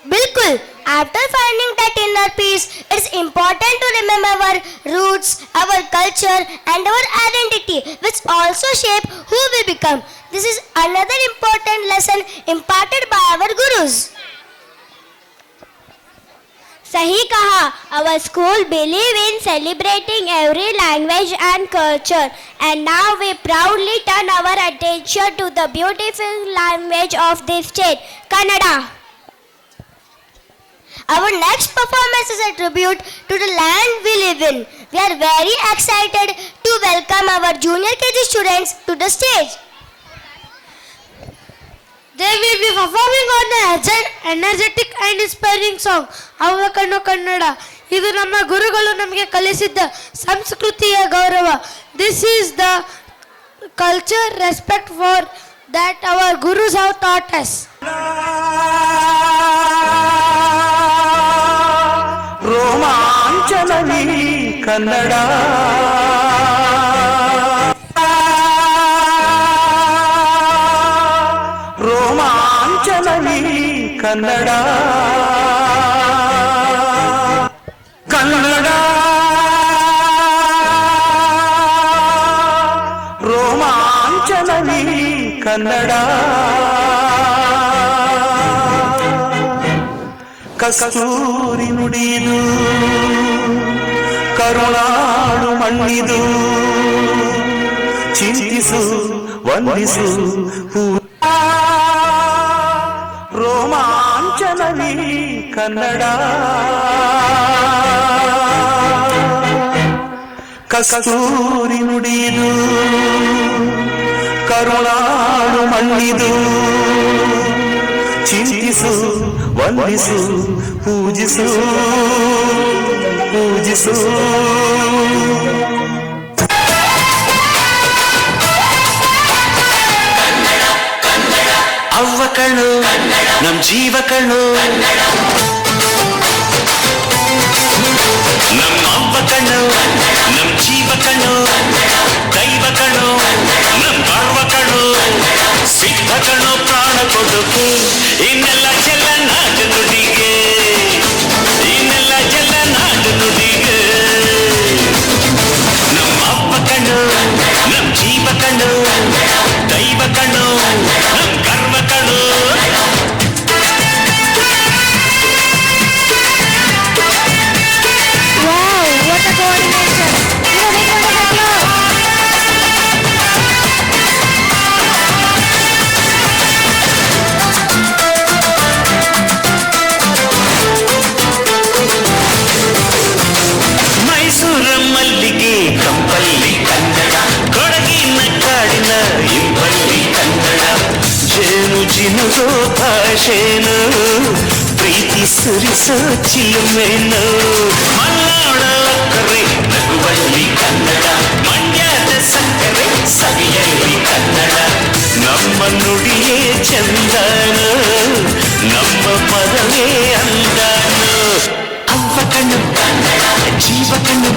बिल्कुल. After finding that inner peace, it's important to remember our roots, our culture, and our identity, which also shape who we become. This is another important lesson imparted by our gurus. सही कहा. Our school believe in celebrating every language and culture, and now we proudly turn our attention to the beautiful language of this state, Kannada. Our next performance is a tribute to the land we live in. We are very excited to welcome our junior KG students to the stage. They will be performing on the energetic and inspiring song ಅವಕಣ್ಣು Kannada. ಇದು ನಮ್ಮ ಗುರುಗಳು ನಮಗೆ ಕಲಿಸಿದ್ದ ಸಂಸ್ಕೃತಿಯ ಗೌರವ. This is the culture respect for that our gurus have taught us. ರೋಮಾಂಚನವಿ Kannada ರೋಮಾಂಚನವಿ Kannada Kannada ರೋಮಾಂಚನವಿ Kannada ಕಸ್ತೂರಿ ನುಡಿದು ಕರುಣಾಳು ಮಣ್ಣಿದು ಚಿಂತಿಸು ವಂದಿಸು ರೋಮಾಂಚನವಿ ಕನ್ನಡ ಕಸ್ತೂರಿ ನುಡಿದು ಕರುಣಾಳು ಮಣ್ಣಿದು ಚಿಂತಿಸು ವಂದಿಸು ಪೂಜಿಸು ಪೂಜಿಸು ಅವ್ವ ಕಣ್ಣು ನಮ್ ಜೀವ ಕಣ್ಣು ನಮ್ಮ ಅವ್ವ ಕಣ್ಣು ನಮ್ ಜೀವ ಕಣ್ಣು ದೈವ ಕಣ್ಣು ನಮ್ ಬಾಳ್ವ ಕಣ್ಣು ಸಿದ್ಧ ಕಣ್ಣು ಪ್ರಾಣ ಕೊಡುಗೆ ಇನ್ನೆಲ್ಲ ಚೆಲ್ಲ ನಾಡು ನುಡಿಗೆ ಇನ್ನೆಲ್ಲ ಚೆಲ್ಲ ನಾಡು ನುಡಿಗೆ ನಮ್ಮ ಅವ್ವ ಕಣ್ಣು ನಮ್ ಜೀವ ಕಣ್ಣು ದೈವ ಕಣ್ಣು ನಮ್ ಗರ್ವ ಕಣ್ಣು Wow, what a coordination. ಮೈಸೂರ ಮಲ್ಲಿಗೆ ಕಂಪಲ್ಲಿ ಕನ್ನಡ ಕೊಡಗಿನ ಕಾಡಿನ ಇಂಪಲ್ಲಿ ಕನ್ನಡ ಜೇನು ಜಿನುಗೋ ಭಾಷೆನು ಪ್ರೀತಿ ಸುರಿಸೋ ಚಿಲುಮೆನು ಮಲ್ನಾಡ ಕರೆ ನಗುವಲ್ಲಿ ಕನ್ನಡ ಮಂಡ್ಯದ ಸಕ್ಕರೆ ಸವಿಯಲ್ಲಿ ಕನ್ನಡ ನಮ್ಮ ನುಡಿಯೇ ಚಂದನು ನಮ್ಮ ಪದವೇ ಅಂದನು ಅವ್ವ ಕಣ್ಣು ಜೀವ ಕಣ್ಣು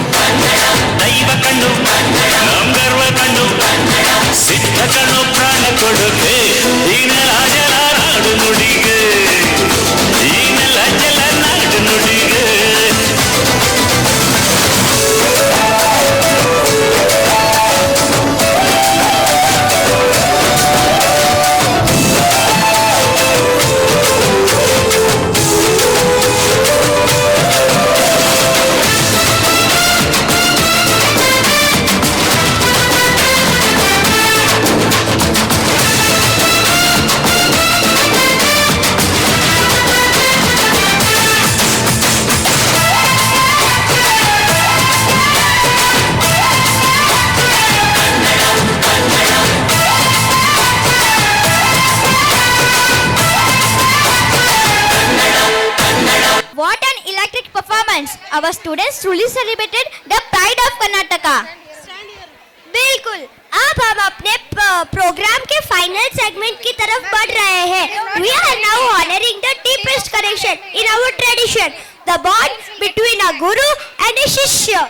ದೈವ ಕಣ್ಣು ನಮ್ ಗರ್ವ ಕಣ್ಣು ಸಿದ್ಧ ಕಣ್ಣು ಪ್ರಾಣ ಕೊಡುಗೆ ಈನೆಲ್ಲ ಜಲ ನಾಡು ನುಡಿಗೆ ಈನೆಲ್ಲ ಜಲ ನಾಡು ನುಡಿಗೆ What an electric performance. Our students truly celebrated the pride of Karnataka. बिल्कुल. अब हम अपने प्रोग्राम के फाइनल सेगमेंट की तरफ बढ़ रहे हैं. We are now honoring the deepest connection in our tradition, the bond between a guru and a shishya.